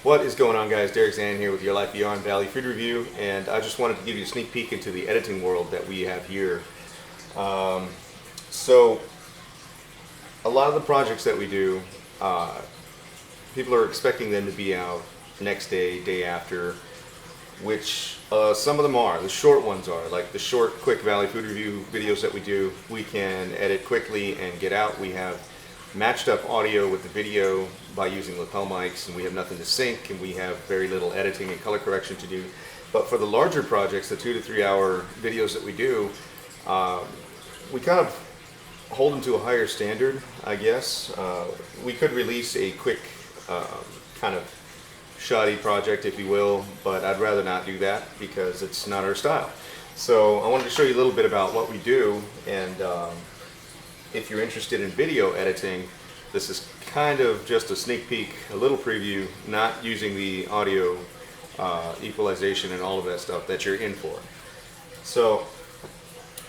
What is going on, guys? Derek Zan here with Your Life VR and Valley Food Review, and I just wanted to give you a sneak peek into the editing world that we have here. So a lot of the projects that we do, people are expecting them to be out next day, day after, which some of them are. The short ones are, like the short, quick Valley Food Review videos that we do. We can edit quickly and get out. We have matched up audio with the video by using lapel mics, and we have nothing to sync, and we have very little editing and color correction to do. But for the larger projects, the 2 to 3 hour videos that we do, we kind of hold them to a higher standard, I guess. We could release a quick kind of shoddy project, if you will, but I'd rather not do that because it's not our style. So I wanted to show you a little bit about what we do, and if you're interested in video editing, this is kind of just a sneak peek, a little preview, not using the audio equalization and all of that stuff that you're in for. So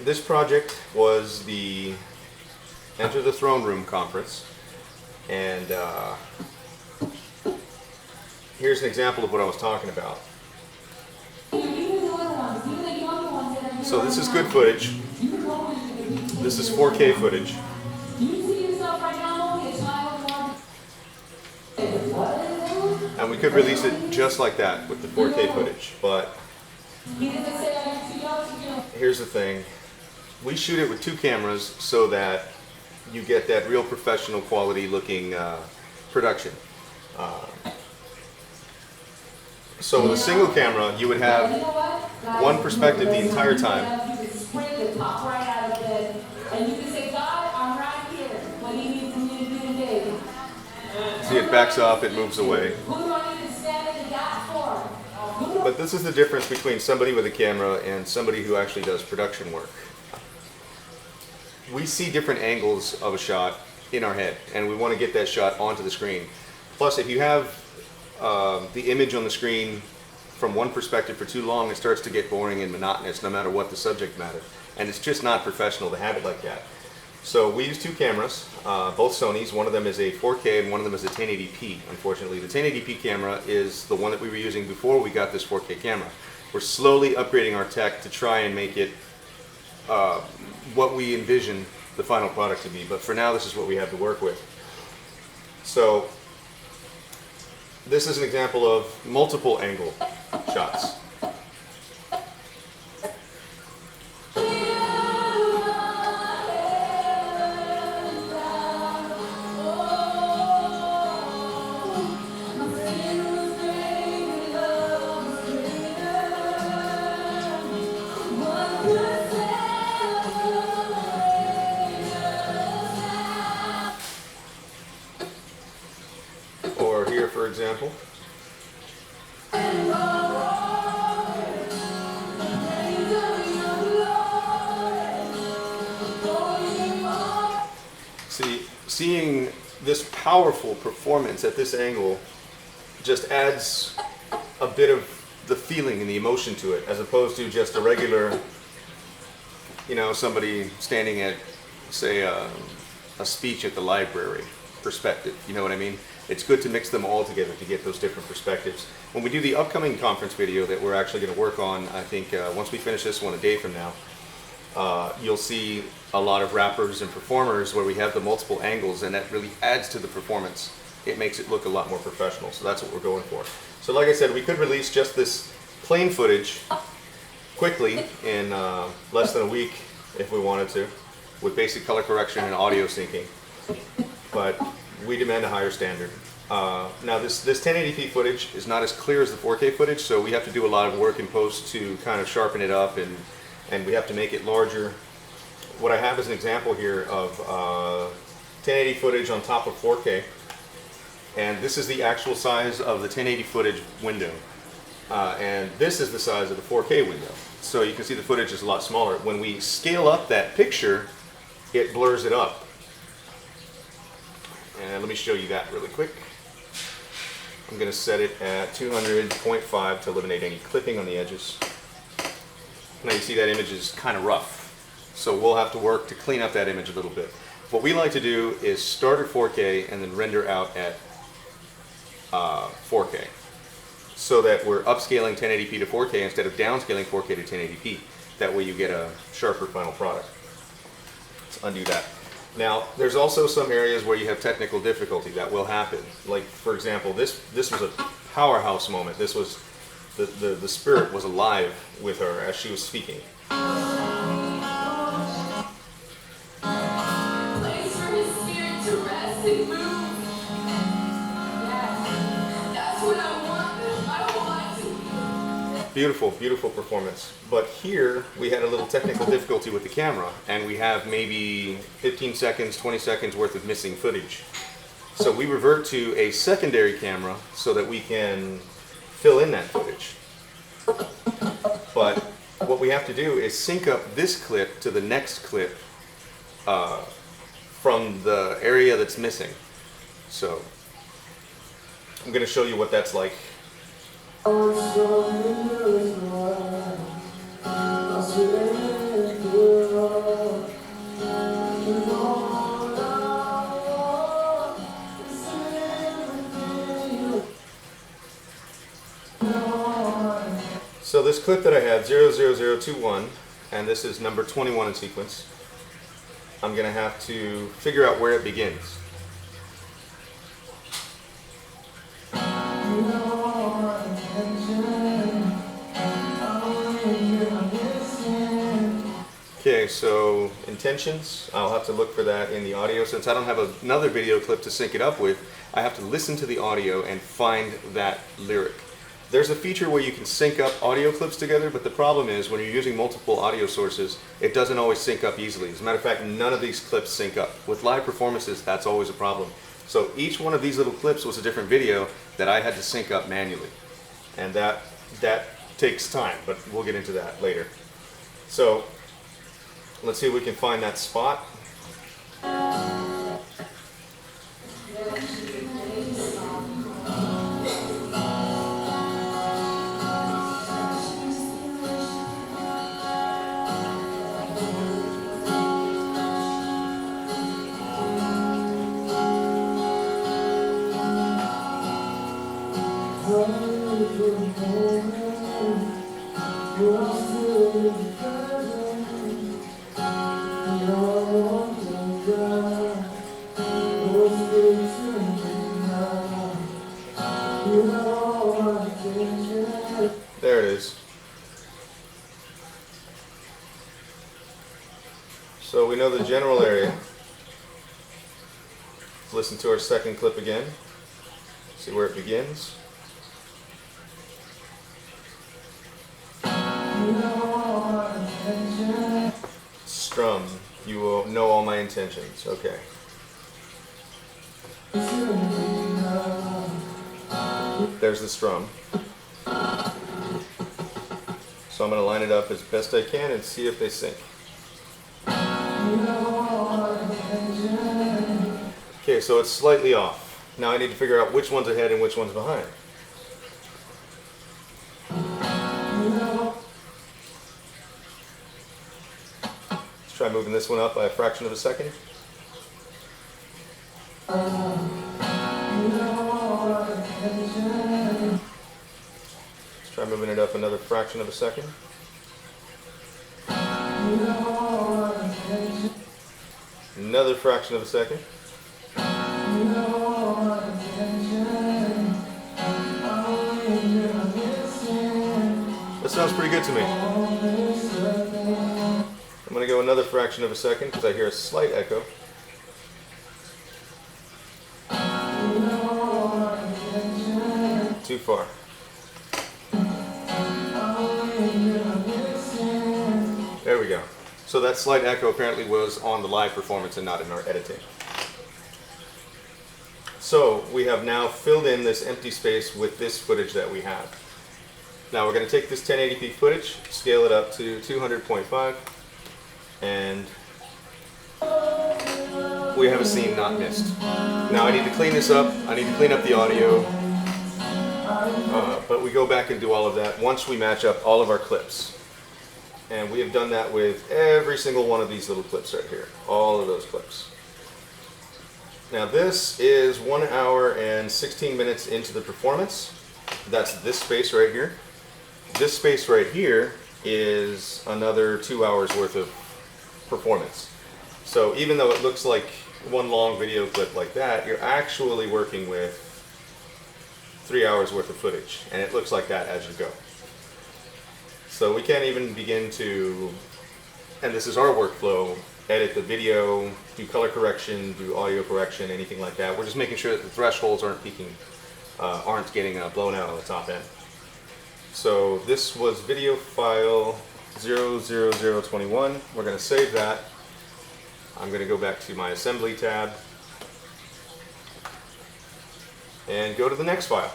this project was the Enter the Throne Room conference, and here's an example of what I was talking about. So this is good footage. This is 4K footage. And we could release it just like that with the 4K footage, but here's the thing. We shoot it with 2 cameras so that you get that real professional quality looking production. So with a single camera, you would have one perspective the entire time. See, it backs up, it moves away. But this is the difference between somebody with a camera and somebody who actually does production work. We see different angles of a shot in our head, and we want to get that shot onto the screen. Plus, if you have the image on the screen from one perspective for too long, it starts to get boring and monotonous no matter what the subject matter. And it's just not professional to have it like that. So we use 2 cameras, both Sony's. One of them is a 4K and one of them is a 1080p, unfortunately. The 1080p camera is the one that we were using before we got this 4K camera. We're slowly upgrading our tech to try and make it what we envision the final product to be. But for now, this is what we have to work with. So this is an example of multiple angle shots. Or here, for example. See, seeing this powerful performance at this angle just adds a bit of the feeling and the emotion to it, as opposed to just a regular, you know, somebody standing at, say, a speech at the library perspective. You know what I mean? It's good to mix them all together to get those different perspectives. When we do the upcoming conference video that we're actually going to work on, I think once we finish this one a day from now, you'll see a lot of rappers and performers where we have the multiple angles, and that really adds to the performance. It makes it look a lot more professional, so that's what we're going for. So like I said, we could release just this plain footage quickly in less than a week if we wanted to, with basic color correction and audio syncing. But we demand a higher standard. Now this 1080p footage is not as clear as the 4K footage, so we have to do a lot of work in post to kind of sharpen it up, and we have to make it larger. What I have is an example here of 1080 footage on top of 4K, and this is the actual size of the 1080 footage window, and this is the size of the 4K window. So you can see the footage is a lot smaller. When we scale up that picture, it blurs it up. And let me show you that really quick. I'm going to set it at 200.5 to eliminate any clipping on the edges. Now you see that image is kind of rough, so we'll have to work to clean up that image a little bit. What we like to do is start at 4K and then render out at 4K. so that we're upscaling 1080p to 4K instead of downscaling 4K to 1080p. That way you get a sharper final product. Let's undo that. Now, there's also some areas where you have technical difficulty that will happen. Like, for example, this was a powerhouse moment. This was, the spirit was alive with her as she was speaking. Beautiful, beautiful performance. But here we had a little technical difficulty with the camera, and we have maybe 15 seconds, 20 seconds worth of missing footage. So we revert to a secondary camera so that we can fill in that footage. But what we have to do is sync up this clip to the next clip from the area that's missing. So I'm going to show you what that's like. So this clip that I had, 00021, and this is number 21 in sequence, I'm going to have to figure out where it begins. Okay, so intentions, I'll have to look for that in the audio. Since I don't have another video clip to sync it up with, I have to listen to the audio and find that lyric. There's a feature where you can sync up audio clips together, but the problem is when you're using multiple audio sources, it doesn't always sync up easily. As a matter of fact, none of these clips sync up. With live performances, that's always a problem. So each one of these little clips was a different video that I had to sync up manually. And that takes time, but we'll get into that later. So let's see if we can find that spot. There it is. So we know the general area. Let's listen to our second clip again. See where it begins. Strum. You will know all my intentions. Okay. There's the strum. So I'm going to line it up as best I can and see if they sync. Okay, so it's slightly off. Now I need to figure out which one's ahead and which one's behind. Let's try moving this one up by a fraction of a second. Let's try moving it up another fraction of a second. Another fraction of a second. That sounds pretty good to me. I'm going to go another fraction of a second because I hear a slight echo. Too far. There we go. So that slight echo apparently was on the live performance and not in our editing. So we have now filled in this empty space with this footage that we have. Now we're going to take this 1080p footage, scale it up to 200.5, and we have a scene not missed. Now I need to clean this up. I need to clean up the audio, but we go back and do all of that once we match up all of our clips. And we have done that with every single one of these little clips right here, all of those clips. Now this is 1 hour and 16 minutes into the performance. that's this space right here. This space right here is another 2 hours worth of performance. So even though it looks like one long video clip like that, you're actually working with 3 hours worth of footage, and it looks like that as you go. So we can't even begin to, and this is our workflow, edit the video, do color correction, do audio correction, anything like that. We're just making sure that the thresholds aren't peaking, aren't getting blown out on the top end. So this was video file 00021. We're going to save that. I'm going to go back to my assembly tab and go to the next file.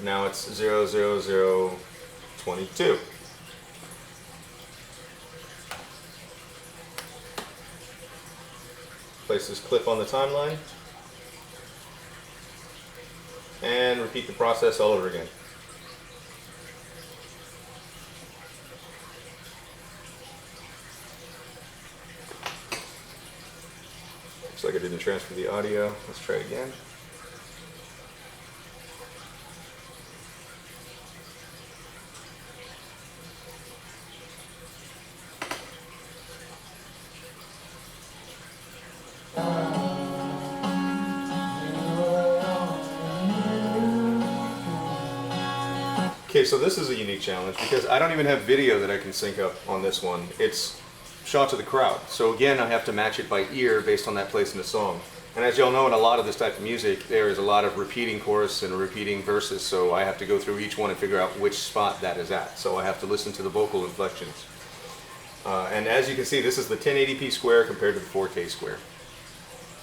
Now it's 00022. Place this clip on the timeline and repeat the process all over again. Looks like I didn't transfer the audio. Let's try it again. Okay, so this is a unique challenge because I don't even have video that I can sync up on this one. It's shot to the crowd. So again, I have to match it by ear based on that place in the song. And as y'all know, in a lot of this type of music, there is a lot of repeating chorus and repeating verses. So I have to go through each one and figure out which spot that is at. So I have to listen to the vocal inflections. And as you can see, this is the 1080p square compared to the 4K square.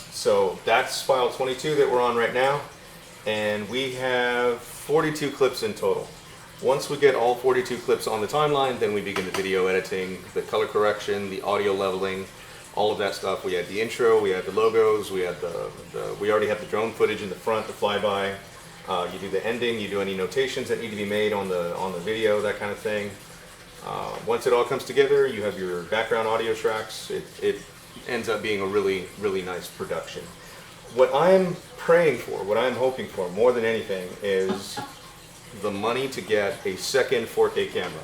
So that's file 22 that we're on right now. And we have 42 clips in total. Once we get all 42 clips on the timeline, then we begin the video editing, the color correction, the audio leveling, all of that stuff. We had the intro, we had the logos, we had we already have the drone footage in the front, the flyby. You do the ending, you do any notations that need to be made on the video, that kind of thing. Once it all comes together, you have your background audio tracks. It ends up being a really, really nice production. What I'm praying for, what I'm hoping for more than anything is the money to get a second 4K camera.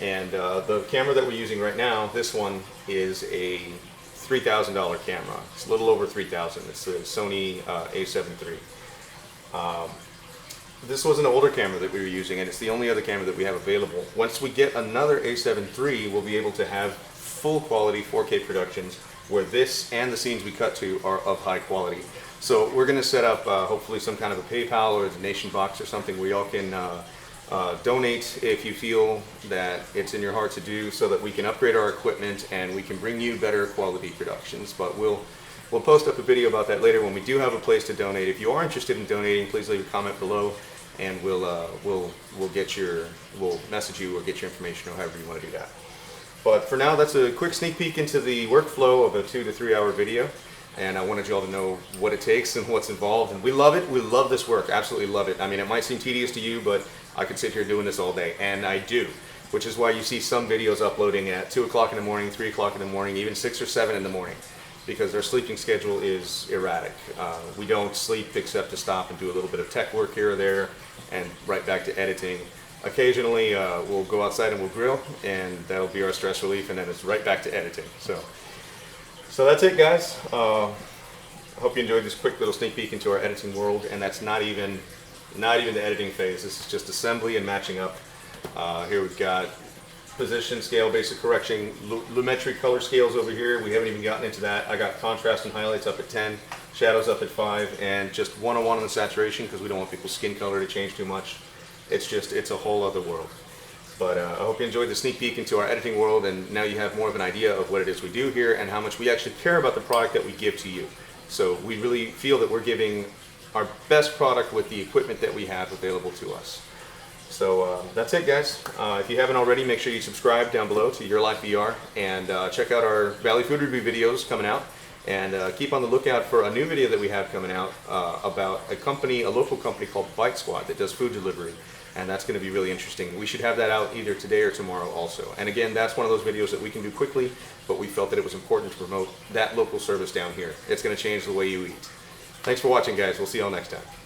And the camera that we're using right now, this one is a $3,000 camera. It's a little over $3,000. It's the Sony a7 III. This was an older camera that we were using, and it's the only other camera that we have available. Once we get another a7 III, we'll be able to have full quality 4K productions where this and the scenes we cut to are of high quality. So we're going to set up hopefully some kind of a PayPal or a donation box or something where y'all can donate if you feel that it's in your heart to do, so that we can upgrade our equipment and we can bring you better quality productions. But we'll post up a video about that later when we do have a place to donate. If you are interested in donating, please leave a comment below, and we'll message you or get your information or however you want to do that. But for now, that's a quick sneak peek into the workflow of a 2 to 3 hour video. And I wanted you all to know what it takes and what's involved. And we love it. We love this work. Absolutely love it. I mean, it might seem tedious to you, but I could sit here doing this all day. And I do. Which is why you see some videos uploading at 2 o'clock in the morning, 3 o'clock in the morning, even 6 or 7 in the morning. Because our sleeping schedule is erratic. We don't sleep except to stop and do a little bit of tech work here or there and right back to editing. Occasionally we'll go outside and we'll grill, and that'll be our stress relief, and then it's right back to editing. So that's it, guys. I hope you enjoyed this quick little sneak peek into our editing world, and that's not even the editing phase. This is just assembly and matching up. Here we've got position, scale, basic correction, lumetri color scales over here. We haven't even gotten into that. I got contrast and highlights up at 10, shadows up at 5, and just 101 on the saturation because we don't want people's skin color to change too much. It's a whole other world. But I hope you enjoyed the sneak peek into our editing world, and now you have more of an idea of what it is we do here and how much we actually care about the product that we give to you. So we really feel that we're giving our best product with the equipment that we have available to us. So that's it, guys. If you haven't already, make sure you subscribe down below to YourLifeVR, and check out our Valley Food Review videos coming out. And keep on the lookout for a new video that we have coming out about a local company called Bite Squad that does food delivery. And that's going to be really interesting. We should have that out either today or tomorrow also. And again, that's one of those videos that we can do quickly, but we felt that it was important to promote that local service down here. It's going to change the way you eat. Thanks for watching, guys. We'll see y'all next time.